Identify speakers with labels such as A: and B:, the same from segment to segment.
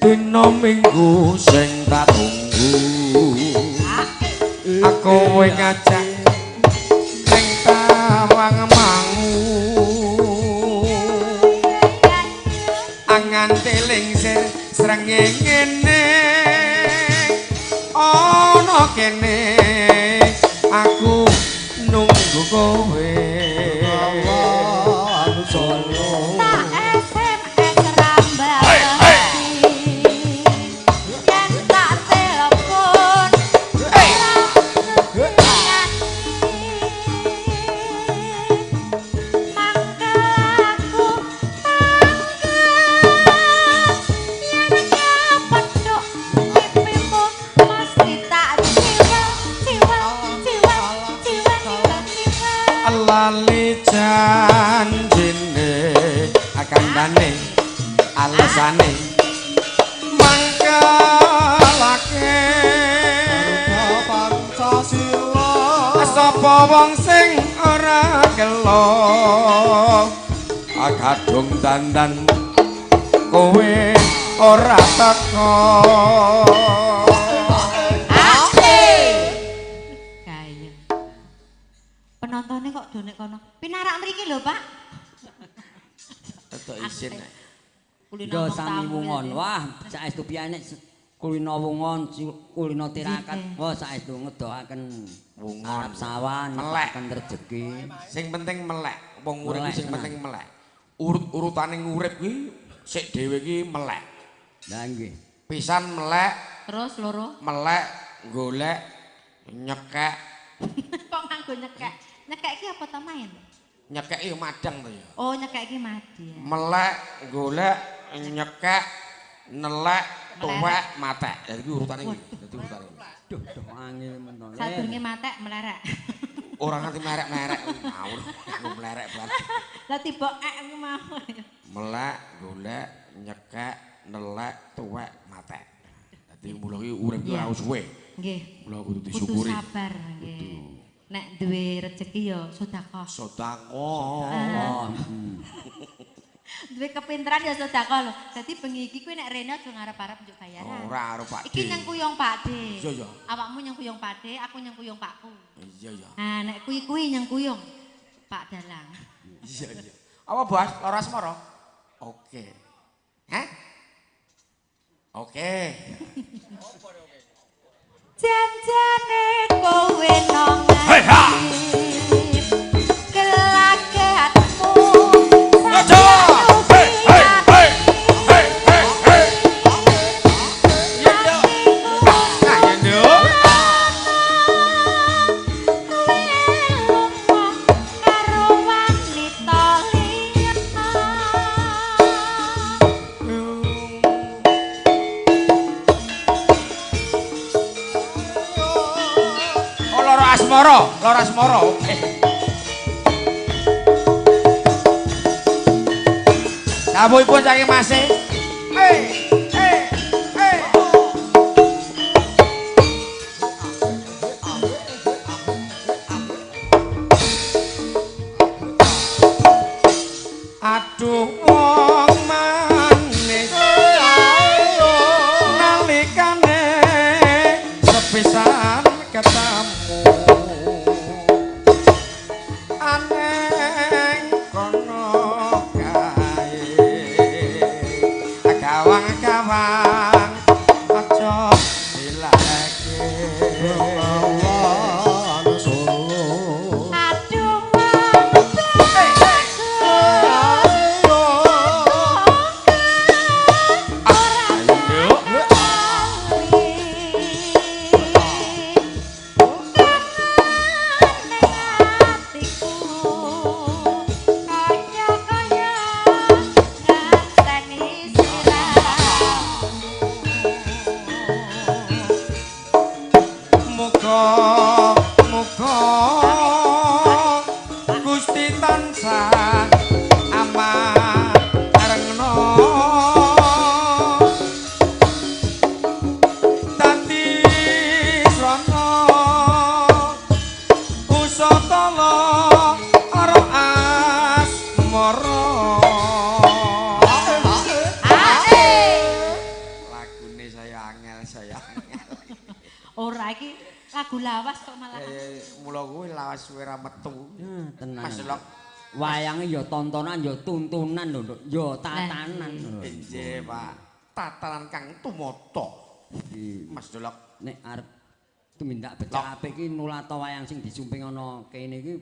A: dina minggu sing tak tunggu aku kowe ngajak ning tawang mangu angan lingsir srengenge ngene ana kene aku nunggu kowe anu solo lali janjine akan dane alasane mangkalake Pancasila sapa wong sing ora gelo kadung dandan kowe ora teko
B: penontonnya kok donek kono pinarak mriki lho Pak
A: tetep isin
C: yo sami wungon wah saestu piyane kulino wungon kulino tirakat wah saestu ngedoaken wungon sawan
A: melek
C: rezeki
A: sing penting melek wong urip sing penting melek urut-urutane ngurip kuwi sik dhewe iki melek
C: lha nggih
A: pisan melek
B: terus loro
A: melek golek nyekek
B: kok nganggo nyekek nyekek iki apa ta main
A: nyekek iki madang to ya
B: oh nyekek iki madi
A: melek golek nyekek nelek tuwek matek dadi urutane iki dadi urutane
C: duh angel menawa
B: sadurunge matek melerek
A: ora nganti merek-merek ngawur aku melerek banget
B: lah tiba ku mau
A: melek golek nyekek nelek tuwek matek dadi mula iki urip iki ora suwe
B: nggih
A: mula kudu disyukuri
B: kudu sabar nggih nek duwe rezeki ya sedekah
A: sedekah
B: duwe kepinteran ya sedekah lho dadi bengi iki kuwi nek rene aja ngarep-arep njuk bayaran
A: ora arep Pak
B: iki nyang kuyong Pakde
A: iya ya
B: awakmu nyang kuyong Pakde aku nyang kuyong Pakku
A: iya ya
B: nah nek kuwi nyang kuyong Pak Dalang
A: iya iya apa Bos lara asmara oke hah oke
B: janjane kowe nang kelagatmu
A: aja hei hei hei hei hei hei ya nduk nah ya nduk
B: karo wanita liya
A: lara asmara oke dawuhipun saking Masih aduh wong manis nalikane sepisan ketemu aneng kono kae gawang-gawang aja dilake
B: aduh lagu lawas kok malah.
A: Mula kuwi lawas kowe ra metu.
C: Tenan.
A: Mas Delok.
C: Wayange ya tontonan ya tuntunan lho, Nduk. Ya tatanan.
A: Nggih, Pak. Tatanan kang tumata. Mas Delok.
C: Nek arep tumindak becak apik iki nulata wayang sing disumping ana kene iki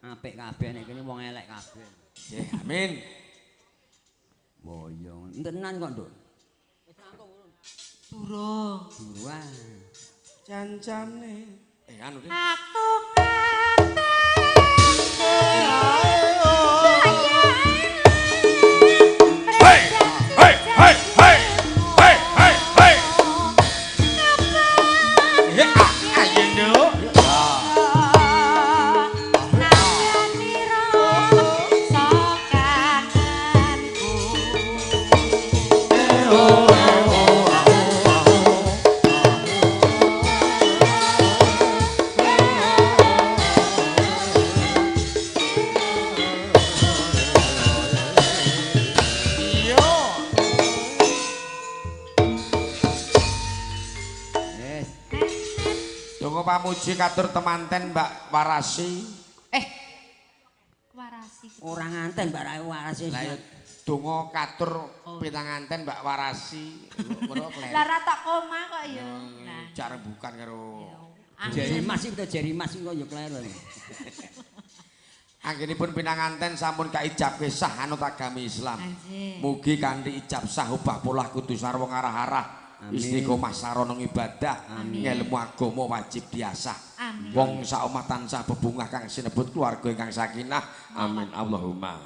C: apik kabeh nek kene wong elek kabeh.
A: Nggih, amin.
C: Boyo, tenan kok, Nduk.
B: Durung.
C: Buruan.
A: Jancane. Anu iki.
B: Aku ngerti.
A: Hei, hei, hei, hei. Hei, hei, hei. Ya, ayo, Nduk. Pamuji katur temanten Mbak Warasi.
B: Warasi.
C: Ora nganten Mbak Warasi.
A: Lah donga katur pinanganten Mbak Warasi. Ngono klen.
B: Lah ra tak koma kok ya.
A: Nah, cara bukan karo
C: Jeri Mas iki jeri Mas kok ya kleru.
A: Anggenipun pinanganten sampun kaijab sah anut agami Islam. Mugi kanthi ijab sah obah polah kudu sarwa ngarah-arah. Istiqomah sarana ibadah, ilmu agama wajib diasah. Wong sak omah tansah bebungah kang sinebut keluarga ingkang sakinah. Amin Allahumma.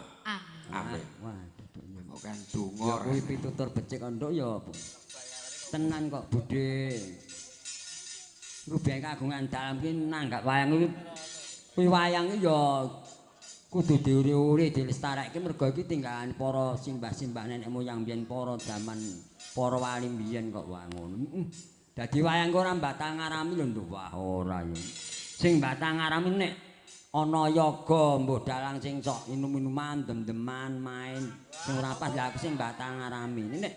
A: Amin.
C: Waduh,
A: kan donga.
C: Kuwi pitutur becik nduk ya tenan kok budhe. Rubiyen kagungan dalam ki nanggap wayang kuwi wayang ya kudu diuri-uri dilestarekke mergo iki tinggalan para simbah-simbah nenek moyang biyen para zaman para wali biyen kok wae ngono. Dadi wayang ora Batang Arami lho nduk wah ora ya. Sing Batang Arami nek ana yoga mbuh dalang sing sok minum-minuman, dem-deman, main sing ora pas lha sing Batang Arami. Nek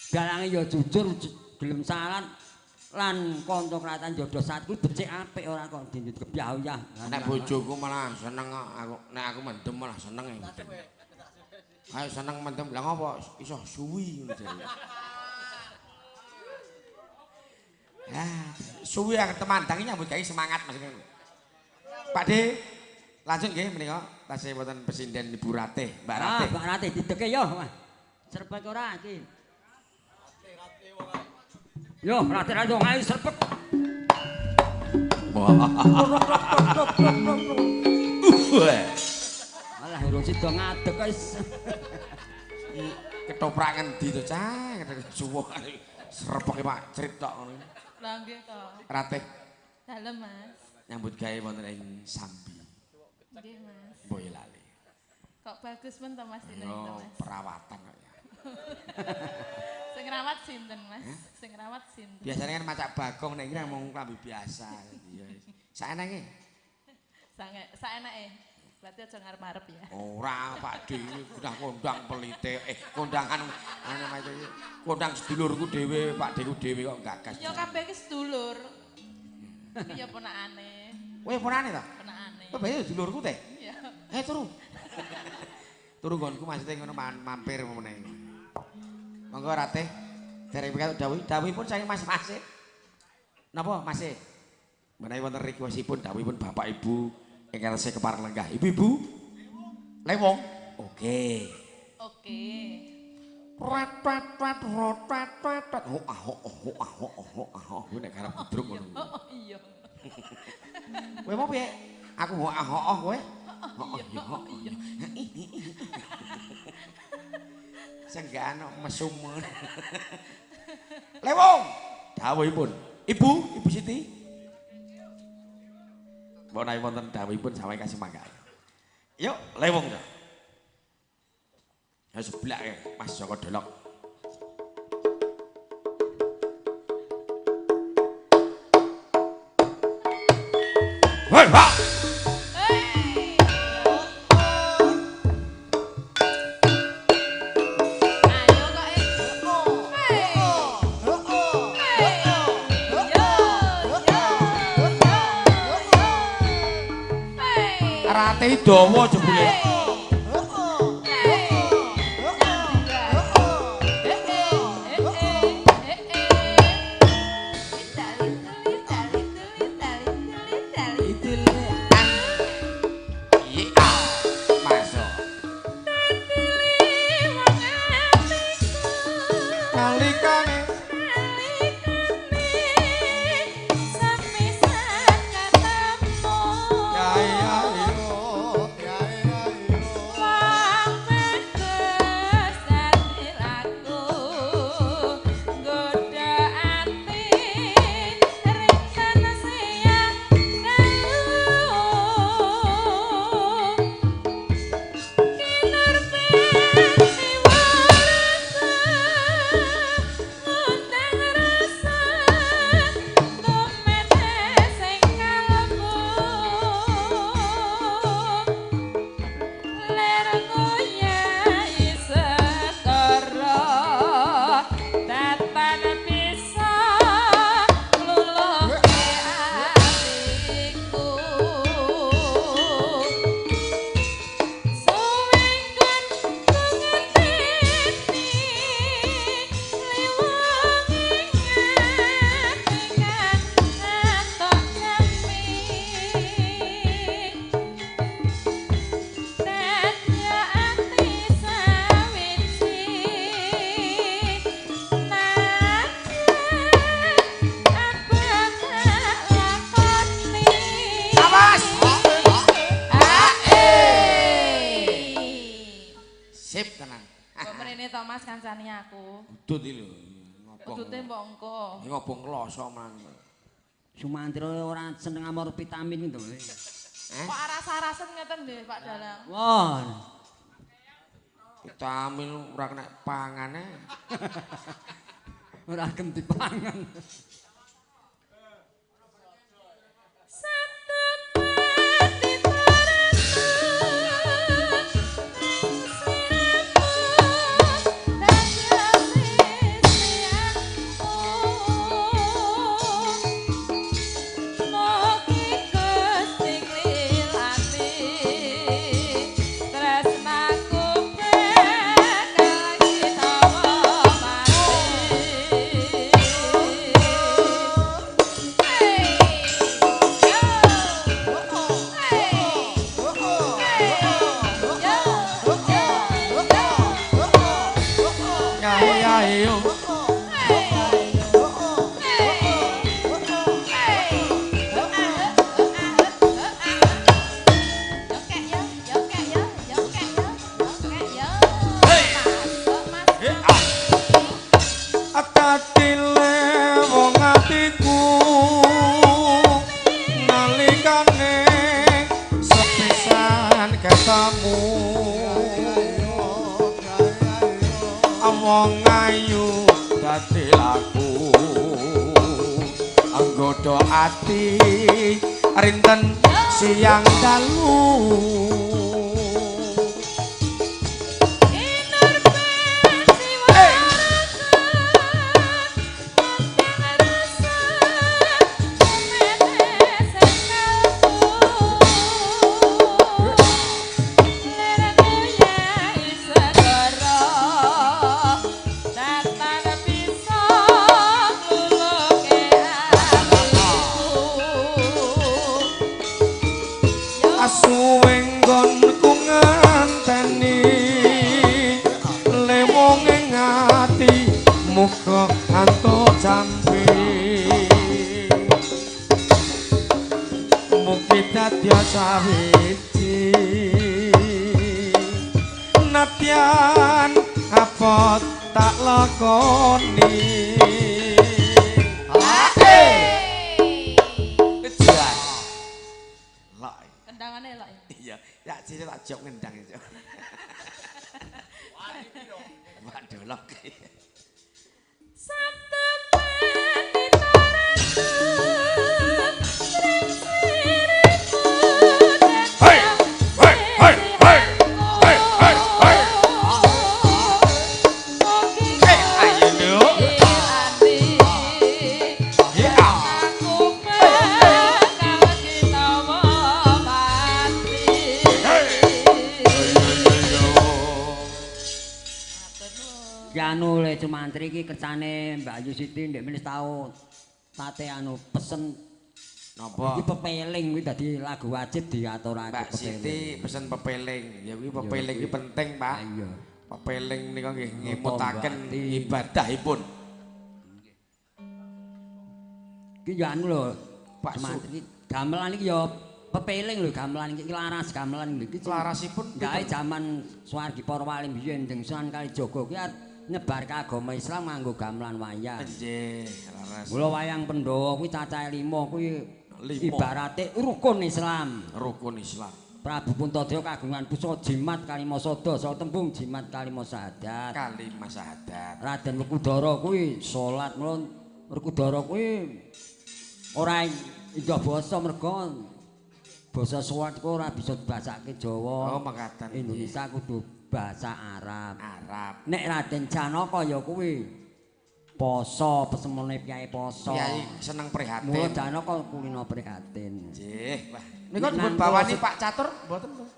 C: dalange ya jujur gelem salat lan kanca kraton Jodo Satku becik apik ora kok dinut kebyah-uyah.
A: Nek bojoku malah seneng aku nek aku mendem malah seneng e. Ayo seneng mendem lha ngopo iso suwi ngono jare. Suwi yang temandang nyambut gawe semangat Mas. Pak De, lanjut nggih menika tasih wonten pesinden Ibu Ratih, Mbak Ratih.
C: Mbak Ratih dideke yo. Serpek ora iki. Yo, Ratih ra yo ayo serpek. Alah urung sida ngadeg wis.
A: Ketoprak ngendi to, Cah? Suwuh serpeke Pak Crit tok ngono.
D: Lah nggih to.
A: Ratih.
D: Dalem, Mas.
A: Nyambut gawe wonten ing Sambi.
D: Nggih, Mas.
A: Boyo lali.
D: Kok bagus men to Mas dene
A: No,
D: to, Mas.
A: perawatan kok ya.
D: Sing rawat sinten, Mas? Sing rawat sinten?
A: Biasanya kan macak bagong nek iki mung klambi biasa. Ya. Saenenge.
D: Saenake. Berarti aja ngarep-arep ya.
A: Ora, Pak De udah kondang pelite. Kondangan ana macam iki. Kondang sedulurku dhewe, Pak Deku dhewe kok gagas.
D: Ya kabeh iki sedulur. Iki ya ponakane.
A: Kowe ponakane ta?
D: Ponakane.
A: Kowe bae sedulurku teh.
D: Iya.
A: Turu. Turu nggonku maksudnya ngono mampir meneh. Monggo Ratih. Dereng pikantuk dawuhipun saking Mas e. Napa Mas e? Menawi wonten requestipun dawuhipun Bapak Ibu ingkang tasih kepareng lenggah. Ibu-ibu. Lewong. Oke.
D: Oke.
A: Rat rat. Oh, nek karep budruk ngono.
D: Oh iya.
A: Kowe mau piye? Aku kowe.
D: Iya.
A: Senggano mesum. Lewong. Dawuhipun. Ibu Siti. Menawi wonten dawuhipun saweg kasih mangga. Yuk, lewong to. Ya seblak ya, Mas Joko Dolok. Hei, Pak.
D: Yo.
A: Ate dawa jebule.
D: Kancane aku.
A: Udut iki lho.
D: Udute mbok engko.
A: Ngopo ngeloso man.
C: Sumantri ora seneng amor vitamin to.
D: Kok aras-arasen ngeten nggih Pak Dalang.
C: Wah.
A: Vitamin ora kena pangane.
C: Ora gelem dipangan.
A: Wong ayu dadi laku anggodo ati rinten siang dalu suweng gonku nganteni lewong ing ati muga antuk jambe mugi dadi sawiji nadyan apa tak lakoni
D: Kendangane lho.
A: Iya, ya sini tak jok ngendang itu. Waduh lho.
C: Ki anu le Sumantri iki kersane Mbak Ayu Siti ndek menis tau tate anu pesen
A: Napa?
C: iki pepeling kuwi dadi lagu wajib diaturake
A: Mbak Siti pesen pepeling. Ya kuwi pepeling iki penting, Pak.
C: Iya.
A: Pepeling nika nggih ngemutaken ibadahipun.
C: Ki ya anu lho,
A: Pak
C: Sumantri gamelan iki ya pepeling lho gamelan iki laras gamelan iki.
A: Larasipun
C: gawe jaman Suwargi para wali biyen Deng Sunan Kalijaga kuwi nyebarke agama Islam nganggo gamelan wayang.
A: Nggih, laras.
C: Mula wayang Pandhawa kuwi cacahe 5 kuwi
A: 5.
C: ibarate rukun Islam.
A: Rukun Islam.
C: Prabu Puntadewa kagungan pusaka jimat kalima sada saha tembung jimat kalima sahadat.
A: Kalimah syahadat.
C: Raden Werkudara kuwi salat mula Werkudara kuwi ora indah basa merga basa Salat kok ora bisa dibasake Jawa.
A: Oh, mekaten.
C: Indonesia kudu basa Arab.
A: Arab.
C: Nek Raden Janaka ya kuwi poso pesemone piye poso.
A: Kyai seneng prihatin.
C: Mula Janaka kulina prihatin.
A: Nggih, Pak. Nika dipun bawani Pak Catur mboten, Mas?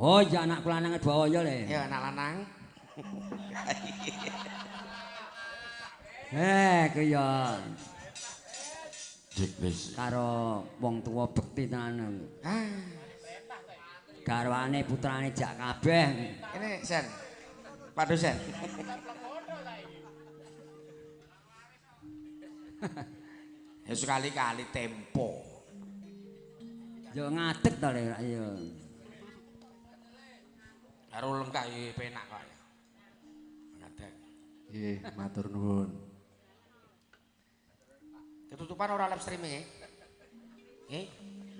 C: Oh iya anak kula nang Dwaya le.
A: Ya anak lanang.
C: Ku ya
A: Jeklis.
C: karo wong tuwa bekti tenan.
A: Ah,
C: Garwane putrane jak kabeh.
A: ini Sen. Pak dosen. Ya sekali-kali tempo.
C: Yo ngadeg to le ya.
A: Karo lengkah penak kok. Ngadeg.
E: Nggih, matur nuwun.
A: Ketutupan ora live streaming ya? Nggih.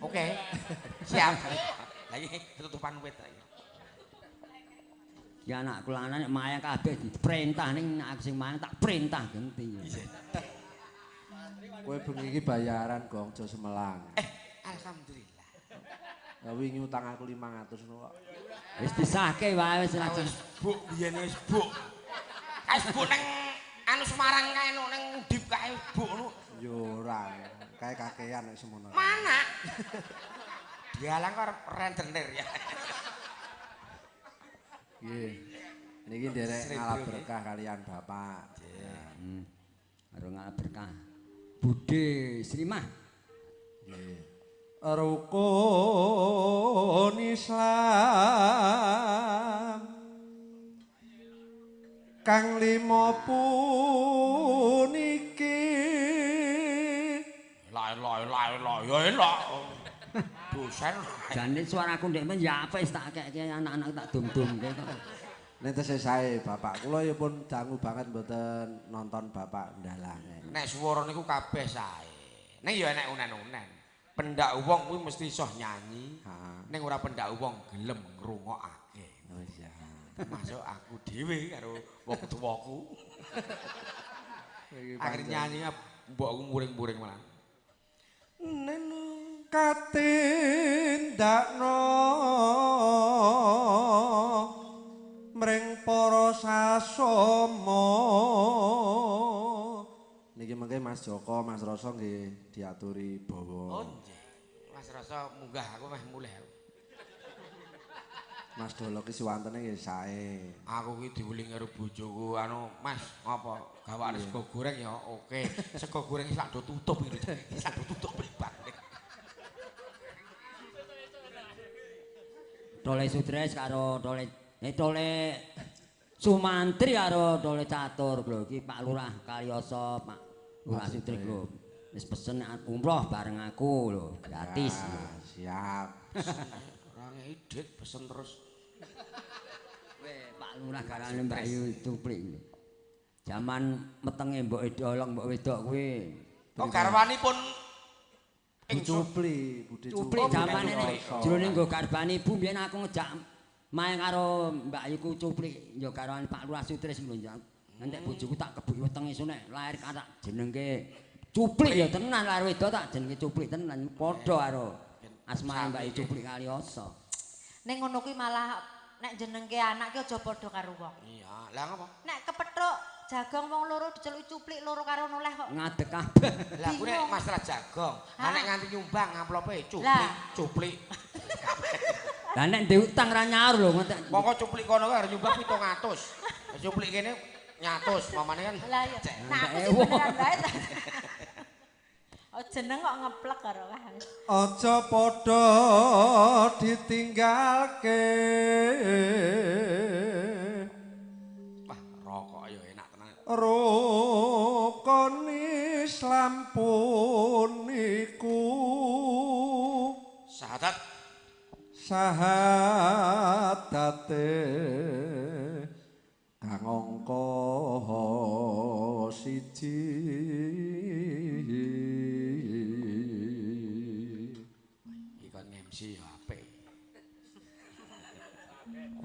A: Oke. Siap. Lagi ketutupan wit ae.
C: Ya anak kula nek mayang kabeh diperintah ning aku sing mayang tak perintah genti.
E: Kowe bengi iki bayaran Gong aja semelang.
A: Alhamdulillah.
E: Ya wingi utang aku 500 kok.
C: Wis disahke wae wis ora
A: Buk biyen wis buk. Kae buk ning anu Semarang kae ning Undip kae buk ngono.
E: Yo ora, kae kakean nek semono.
A: Mana? Dialang kok rentenir ya.
E: Nggih. Niki nderek ngalap berkah kalian Bapak.
C: karo ngalap berkah. Budhe Srimah.
E: Nggih. Rukun Islam kang 5 puniki
A: La ya elok. Dosen.
C: Jane suaraku ndek men ya apes tak keke anak-anak tak dum-dumke kok.
E: nek tesih sae Bapak. Kula ya pun dangu banget mboten nonton Bapak ndalah.
A: Nek swara niku kabeh sae. Ning ya enek unen-unen. Pendak wong kuwi mesti iso nyanyi. Ning ora pendak wong gelem ngrungokake.
E: Oh iya.
A: Masuk aku dhewe karo wong tuwaku. Akhir nyanyi mbokku muring-muring malah.
E: Nenu katindakno mring para sasama. Niki mengke Mas Joko, Mas Rasa nggih diaturi bawa.
A: Oh nggih. Mas Rasa munggah aku meh mulih.
E: Mas Dolo ki suwantene nggih sae.
A: Aku ki diuling karo bojoku anu Mas apa gawake sego goreng ya oke. Sego goreng sak do tutup iki. Sak do tutup bang.
C: Dole Sudres karo Dole Sumantri karo Dole Catur lho iki Pak Lurah Kalioso, Pak Lurah Sudres lho. Wis pesen umroh bareng aku lho, gratis.
E: Siap.
A: Ora ngedit pesen terus.
C: Pak Lurah garane Mbak Yu Cuplik. Zaman metenge mbok edolong mbok wedok kuwi.
A: Oh garwanipun
E: Cupli, Bude
C: Cuplik zamane jroning nggo garbane ibu mbiyen aku ngejak main karo Mbak Yu Cuplik ya karo Pak Lurah Sudres lho ya. Nanti bojoku tak kebuki wetenge sune lahir katak jenenge Cuplik ya tenan lahir wedok tak jenenge Cuplik tenan padha karo asmane Mbak Yu Cuplik Kalioso.
B: Ning ngono kuwi malah nek jenengke anak ki aja padha karo wong.
A: Iya, lah ngapa?
B: Nek kepethuk jagong wong loro diceluk Cuplik loro karo noleh kok.
C: Ngadeg kabeh.
A: Lah kuwi nek masalah jagong, nek nganti nyumbang amplope
B: Lah.
A: cuplik.
C: Lah nek ndek utang ra nyaur lho ngetek.
A: Monggo cuplik kono kuwi arep nyumbang 700. Cuplik kene nyatus mamane kan.
B: Lah iya. Nah aku sih beneran bae ta. Oh jeneng kok ngeplek karo kae.
E: Aja padha ditinggalke.
A: Wah, rokok ya enak tenan.
E: Rukun Islam puniku
A: Syahadat
E: syahatate kang angka siji
A: ikon MC ya apik.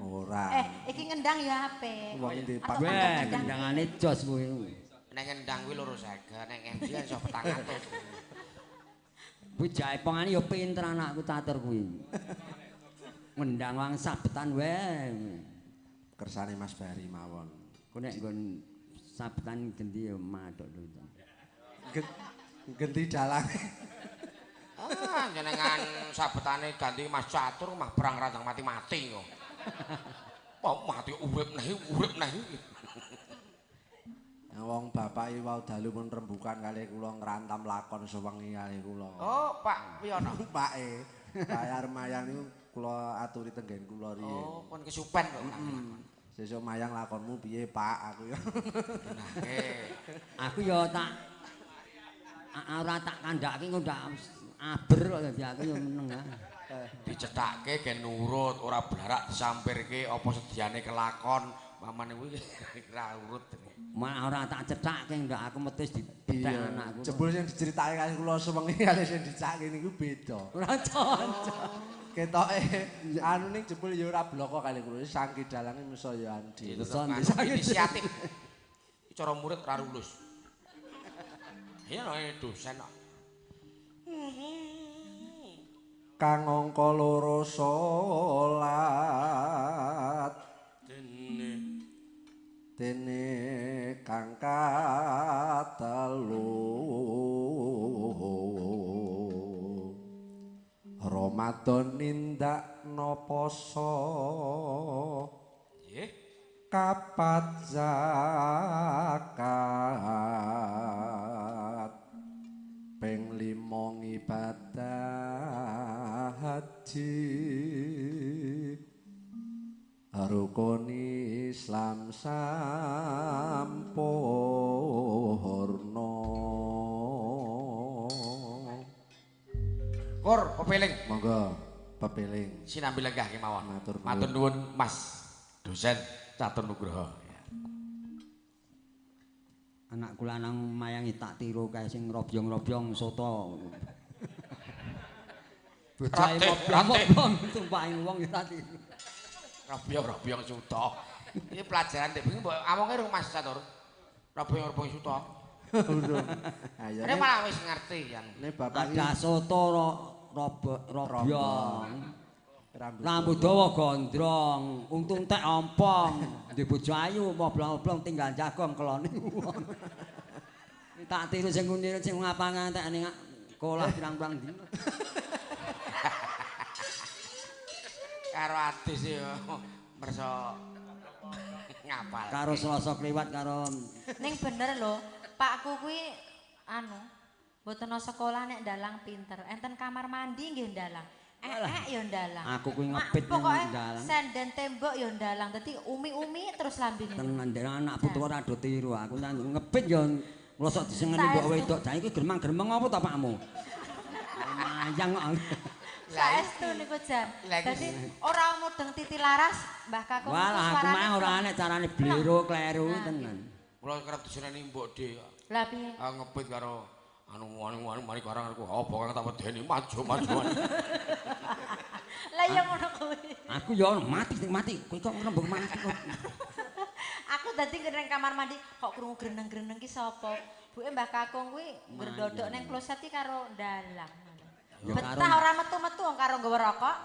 E: ora
B: Iki ngendang ya apik.
E: wong ndi
B: Atau
C: Weh,
B: gendang.
C: kendangane jos kuwi.
A: Nek ngendang kuwi 250, nek MC kan iso 400.
C: Kuwi jae pongane ya pinter anakku tatur kuwi. Ngendang wang sabetan wae.
E: kersane Mas Bari mawon.
C: Ku nek nggon sabetan gendi ya madhok lho.
E: Genti dalang.
A: Ah, jenengan sabetane ganti Mas Catur mah perang randang mati-mati kok. Wah, mati urip neh.
E: Wong bapak iki wau dalu pun rembukan kali kula ngrantam lakon sewengi kali kula.
A: Oh, Pak Piyono.
E: Pake. Pak Armayan niku kula aturi tenggen kula riyen.
A: Oh, pun kesupen kok.
E: Sesuk mayang lakonmu piye, Pak? Aku ya.
C: Aku ya tak ora tak kandhake kok ndak aber kok dadi aku ya meneng ae.
A: Dicethake gen nurut, ora blarak disampirke apa sediane kelakon. Mamane kuwi ora urut.
C: Malah ora tak cethake ndak aku metis dibethek anakku.
E: Jebul sing diceritake kali kula sewengi kali sing dicake niku beda.
C: Ora cocok.
E: Ketoke anu ning jebul ya ora bloko kali kula sangki dalange mesa ya andi.
A: Itu kan inisiatif. Iki cara murid ora lulus. Iya no dosen kok.
E: Kang angka loro salat dene kang katelu Ramadan nindakno poso
A: Nggih.
E: kapat zakat ping 5 ibadah haji rukun Islam sampurna.
A: Kur pepeling
E: Monggo pepeling.
A: sinambi lenggah kemawon.
E: Matur nuwun.
A: Matur nuwun Mas dosen Catur Nugroho.
C: Anak kula nang mayangi tak tiru kae sing robyong-robyong soto. Bocahe mobyong tumpahin wong ya tak tiru.
A: Robyong-robyong suto. Iki pelajaran dek bengi mbok amonge rung Mas Catur. Robyong-robyong suto.
E: Urung. Ayo
A: Ini malah wis ngerti kan.
E: nek bapak
C: Ada soto robyong. Rambut
E: rambut
C: dawa gondrong, untung tek ompong, di bojo ayu moblong-oblong tinggal jagong kelone wong. Tak tiru sing ngunir sing ngapangan tek ning kolah pirang-pirang dina.
A: Karo adis ya mersa ngapal.
C: Karo Selasa kliwat karo
B: Ning bener lho, Pakku kuwi anu, mboten sekolah nek ndalang pinter. Enten kamar mandi nggih ndalang. Ya ndalang.
C: aku kuwi ngepit nang
B: Pokoke
C: dalan.
B: senden tembok ya ndalang. Dadi umi-umi terus lambene.
C: Tenan ndek anak putu ora do tiru aku nang ngepit yo nglosok disengeni mbok wedok. Jah iki gremeng-gremeng apa ta pakmu? Mayang kok.
B: Saestu niku jan. Dadi ora mudeng titi laras Mbah Kakung.
C: Walah aku mah ora enek carane blero kleru tenan.
A: Kula kerep diseneni Mbok De.
B: Lah piye?
A: Ngepit karo anu mari karang aku apa kang tak wedeni maju.
B: Lah ya ngono kuwi.
C: Aku yo mati kowe kok ngrembug mati kok.
B: Aku dadi nang kamar mandi kok krungu greneng-greneng ki sapa? Buke Mbah Kakung kuwi ngerdodok ning kloset ki karo ndalang.
C: Ya
B: Betah ora metu-metu wong karo nggawa rokok.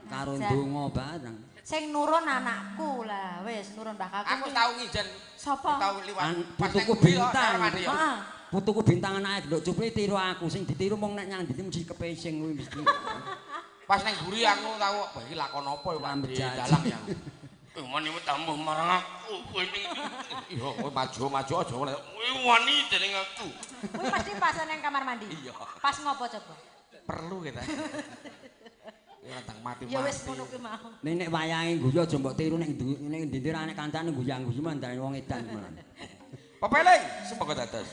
C: Karo ndonga bareng.
B: Sing nurun anakku lah, wis nurun Mbah Kakung.
A: Aku tau ngijen.
B: Sapa?
A: Tau liwat.
C: Putuku bintang.
B: Heeh.
C: Putuku bintang anake nduk cupli tiru aku sing ditiru mung nek nyang ndi mesti kepesing kuwi mesti.
A: Pas nang guri aku tau, wah iki lakon apa ya Pak
C: Rambut
A: Di
C: jaji.
A: dalang ya. Wani tambah marang aku kowe iki. Iya, kowe maju-maju aja oleh. Kowe wani dening aku.
B: Kuwi mesti pas nang kamar mandi.
A: Iya.
B: Pas ngopo coba?
A: Perlu kita. Ya tang mati-mati.
B: Ya wis ngono kuwi mau.
C: Nek wayange guyu aja mbok tiru nek ndi-ndi ra nek kancane guyang-guyu mandane wong edan malah.
A: Pepeling, semoga dados.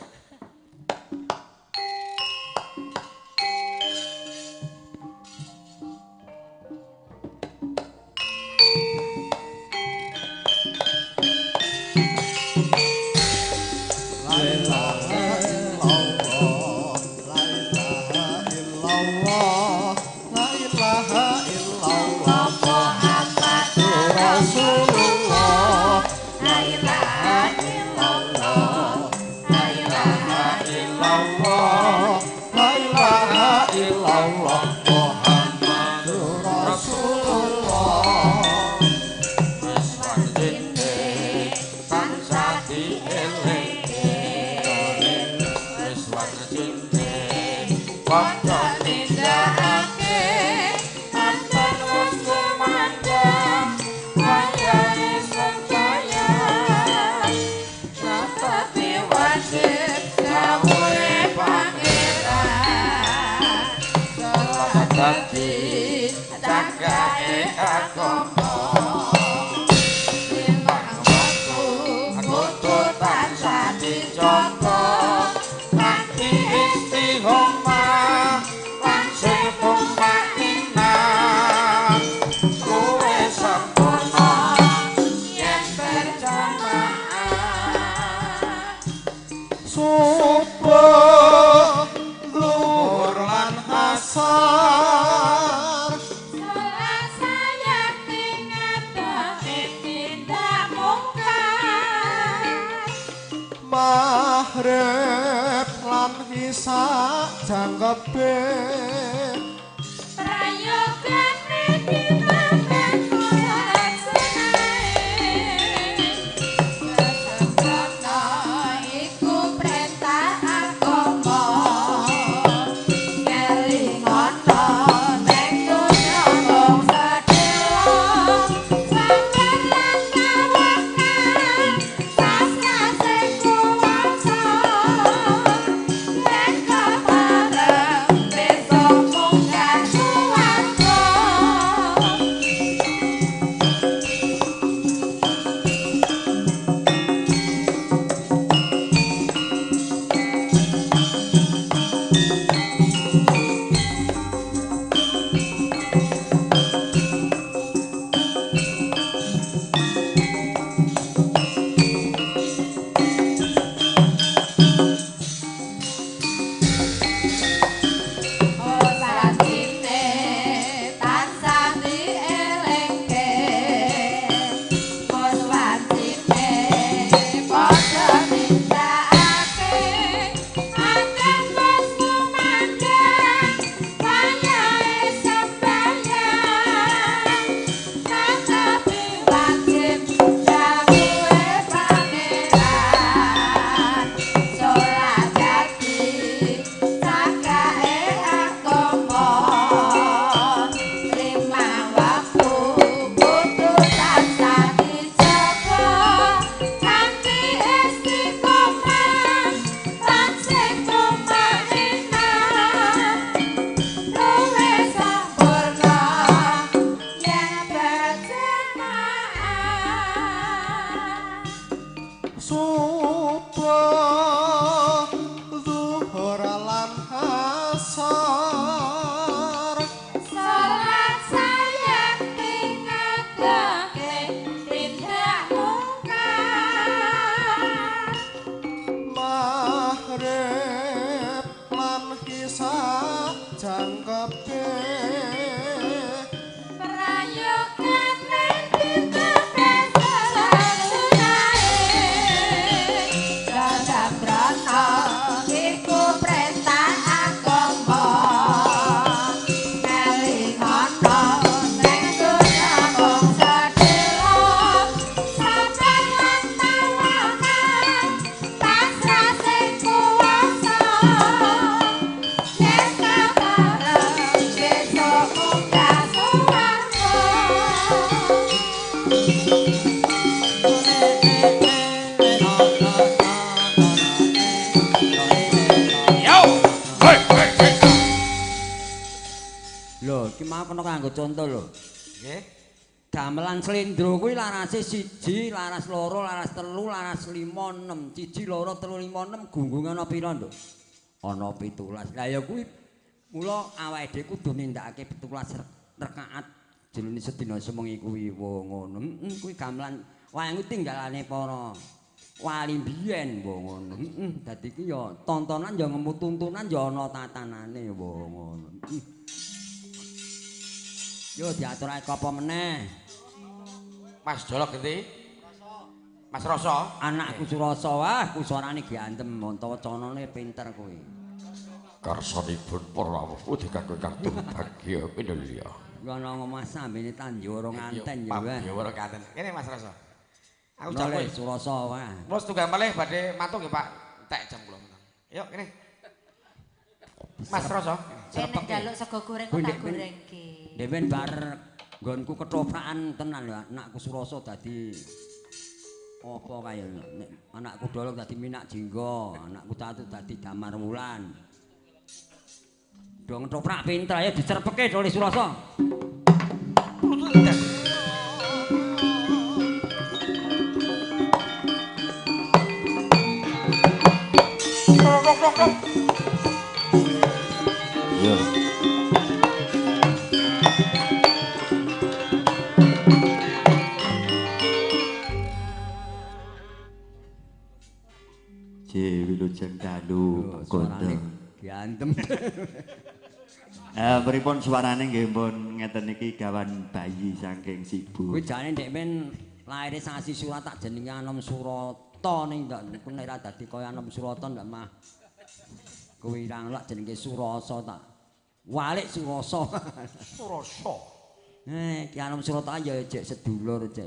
F: Mahrib lan isa jangkepe
D: prayogane dimakan kulat senae sesungguhna iku perintah agama kelingono ning donya wong sedelo sabar lan tawakal sasrase kuwasa yen kepareng besok munggah suwarga. Salatine tansah dielingke poswantine padha nindakake anggap wis kumandhang wayahe sembahyang tetapi wajib dawuhe pangeran sholat jati sakae agama lima waktu kudu tansah dijaga kanthi istiqomah lan sing tumainah luwih sampurna yen berjamaah.
F: subuh zuhur lan asar
D: Salat sayang tinggalake tindak mungkar.
F: Mahrib lan isa jangkepe
D: Prayogane dimakan sunae
C: Lho, iki mau kena kanggo contoh lho.
A: Nggih.
C: Gamelan slendro kuwi larase 1, laras 2, laras 3, laras 5, 6. 1, 2, 3, 5, 6 gunggung ana pira, Nduk? Ana 17. Lah ya kuwi mula awake dhewe kudu nindakake 17 rakaat jroning sedina semengi kuwi ngono. Kuwi gamelan wayang kuwi tinggalane para wali biyen ngono. Dadi iki ya tontonan ya ngemu tuntunan ya ana tatanane ngono. Yo diaturake apa meneh?
A: Mas Dolok ngendi? Mas Rasa?
C: Anakku Surasa wah ku suarane gantem montawa canane pinter kuwi.
A: Karsanipun para awuh dikagem kang bahagia pinulya.
C: Ngono Mas sambene Tanjoro nganten ya wah.
A: Ya ora kanten. Kene Mas Rasa. Aku
C: Jale
A: jago.
C: Surasa wah.
A: Terus tunggal malih badhe matur nggih Pak. Tek jam kula menang. Yuk kene. Mas Rasa.
B: Nek njaluk sego goreng kok tak gorengke.
C: Dewen bar nggonku ketoprakan tenan lho anakku Surasa dadi apa kaya nek anakku Dolok dadi Minak Jingga, anakku Tatu dadi Damar Wulan. Dong ketoprak pinter ya dicerpeke oleh Surasa.
A: Yo.
G: Wilujeng dalu
C: Suarane
G: kondo.
C: gantem.
G: Pripun suarane nggih pun ngeten iki gawan bayi saking Sibu.
C: Kuwi jane ndek men laire sasi surat tak jenenge Anom Surata ning ndak nek ra dadi kaya Anom Surata ndak mah. Kuwi irang lak jenenge Surasa tak. Walik Surasa.
A: Surasa.
C: Ki Anom Surata ya jek sedulur jek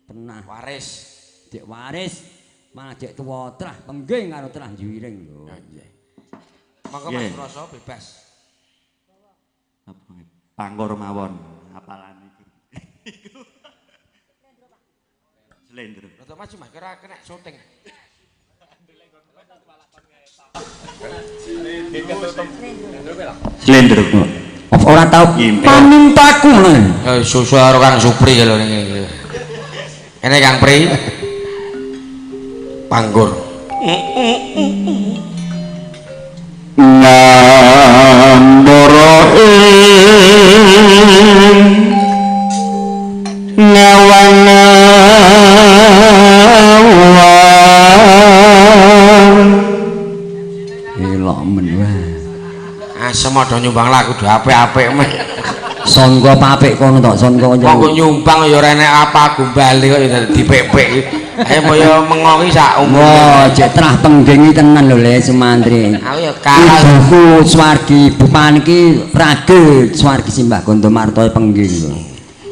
C: pernah
A: Waris.
C: jek waris malah jek tuwa trah pengging karo trah Juwiring lho.
A: Nggih. Monggo Mas Rasa bebas.
G: Apa pangkur mawon apalan iki. Slendro.
A: Rada maju Mas kira kena syuting.
G: Slendro.
C: Ora tau pamintaku lho.
A: Susu karo Kang Supri lho niki. Kene Kang Pri. Panggur.
G: Nambara
C: Elok men wae.
A: Asem ada nyumbang lagu do apik-apik meh.
C: Sangga papik kono tok sangga.
A: Kok nyumbang ya ora enek apa gombale kok ya dipepek. Ayo mbaya mengoki sak umur.
C: Wah, jek trah pengging tenan lho Le Sumantri.
A: Aku ya kalah.
C: Ibuku Swargi Bupan iki Prage Swargi Simbah Gondo Martoe pengging lho.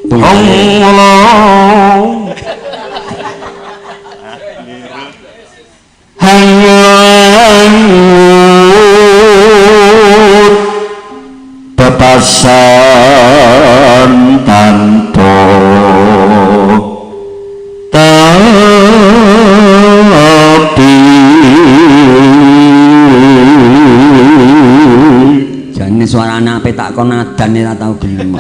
G: Allah hanyut bebasan tanpa tapi
C: jane suarane apik tak kon nadane ora tau gelem.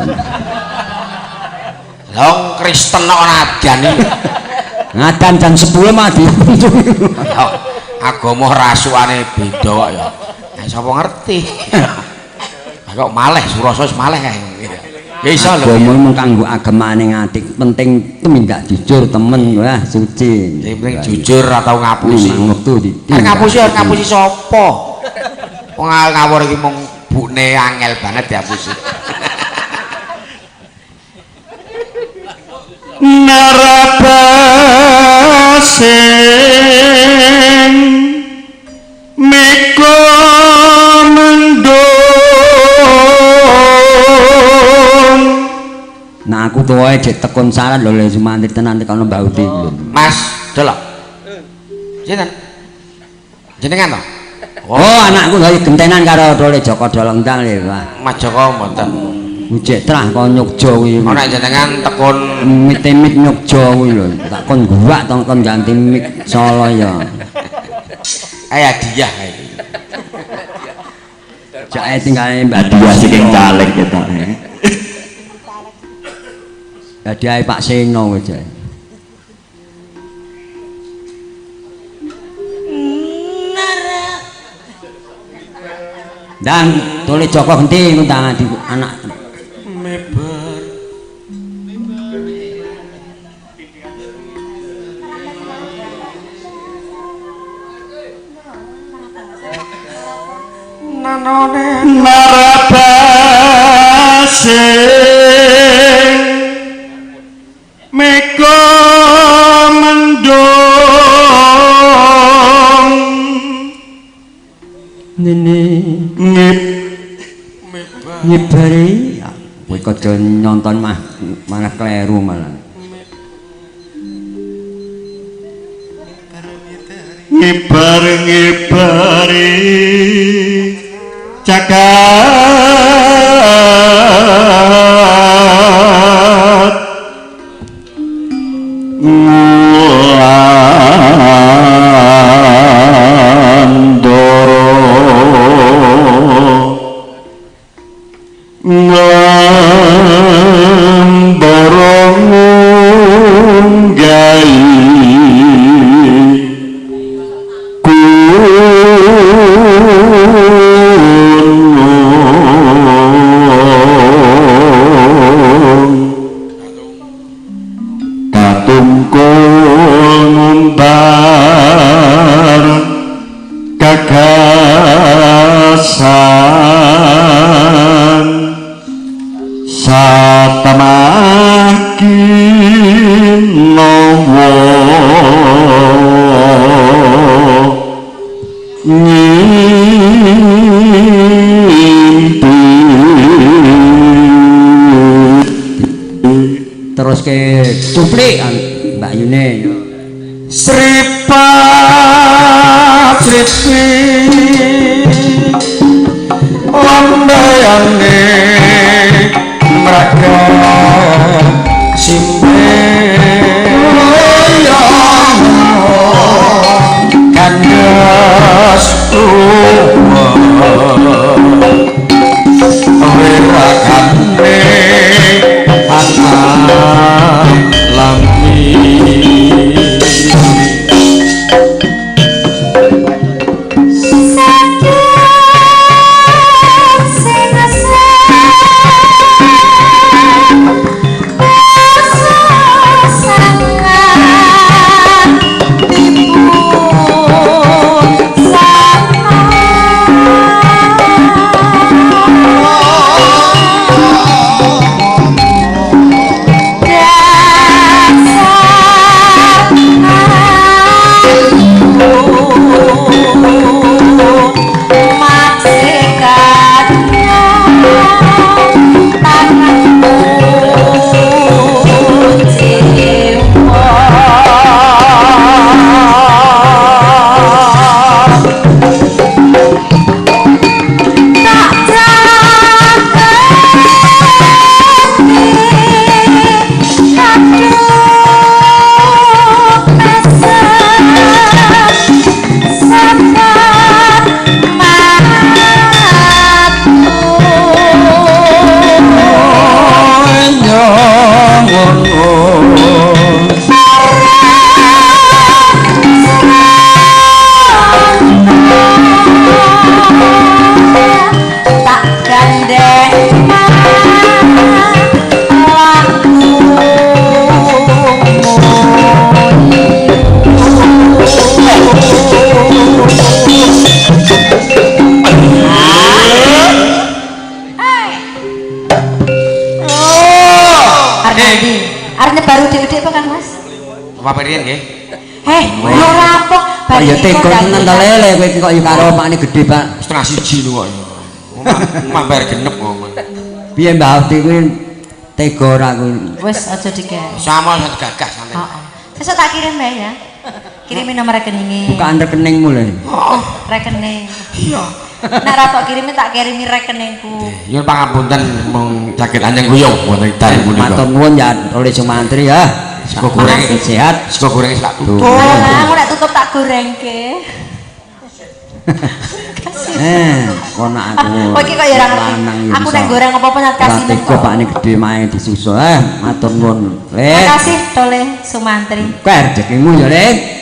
A: Wong Kristen kok nadan iki.
C: Ngadan jam 10 mah di.
A: Ya agama rasukane beda kok ya. Nah sapa ngerti. Kok maleh Surasa wis maleh kae. Ya iso lho.
C: Agama mung kanggo agemane ngatik, penting tumindak jujur temen wah suci.
A: Sing penting jujur atau ngapusi.
C: Wektu
A: Ngapusi ngapusi sapa? Wong ngawur iki mung bukne angel banget diapusi.
G: Narabasing meko mendung.
C: Nah aku tuh aja tekun saran lho Le Sumantri tenan tekan Mbak Uti lho.
A: Mas Dolok. Sinten? Jenengan to?
C: Oh, anakku lagi gentenan karo Dole Joko Dolongdang le, Pak.
A: Mas Joko mboten.
C: Ujek trah kon Yogya kuwi.
A: Ana jenengan tekun
C: Mit Yogya kuwi lho. Tak kon guwak to kon ganti mik Solo ya.
A: hadiah iki.
C: Jake tinggal Mbak
G: Dia saking caleg ketok.
C: Hadiah Pak Seno kuwi jek. Dan tulis Joko Genti ngundang di anak
A: Mebar nanone
G: narabasing meko mendung
C: nene nyibari kowe kaca nyonton malah kleru malah
G: ngibar-ngibari cakat
C: terus ke cuplik Mbak Yune
F: Sripat Sripi Ondayane Mraga Simpe Kandas Werakane anak lami
A: Bapak Rian nggih.
B: Ora apa.
C: Ya tega tenan ta lele kowe kok ya karo omane gedhe, Pak.
A: Setengah siji lho kok. Mambar genep ngomong.
C: Piye Mbak Ati kuwi tega ora kuwi?
B: Wis aja dikek.
A: Sama satu gagah santai.
B: Heeh. Sesuk tak kirim Mbak ya. Kirimin nomor rekeningnya.
C: Bukan rekeningmu lho.
B: Rekening.
A: Iya.
B: Nek ra tok kirimi tak kirimi rekeningku.
A: Nyuwun pangapunten mung jaket anjing kuyung wonten dalem punika.
C: Matur nuwun ya oleh Sumantri ya.
A: Sego goreng
C: sehat.
A: Sego goreng tak tutup.
B: Aku nek tutup tak gorengke.
C: Kono aku.
B: Kok iki kok ya ora ngerti. Aku nek goreng apa-apa nyat kasih nang.
C: Kok pakne gedhe mae disusul. Matur nuwun.
B: Makasih Tole Sumantri.
C: Kowe rezekimu ya, Le.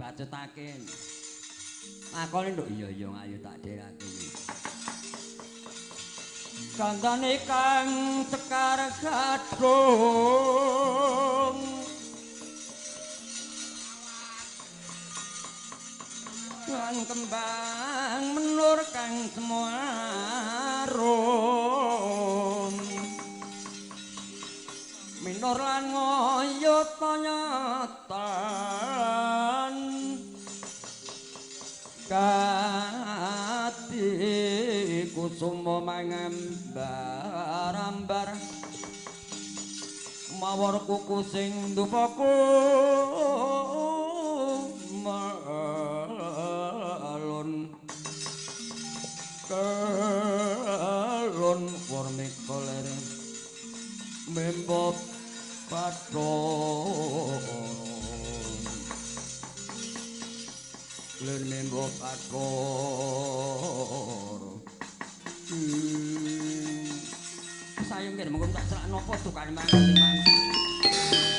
C: Bacetake. Lakone nduk iya ayo tak dherake. Kandhane kang Sekar Gadung. Lan kembang menur kang semarum. Minur lan ngoyot nyatan. Kati kusuma mangambar-ambar mawar kuku sing dupaku malun kalun warmi kolere membop patron len membo pakor sayang kene mengko tak celak napa tukane mangan.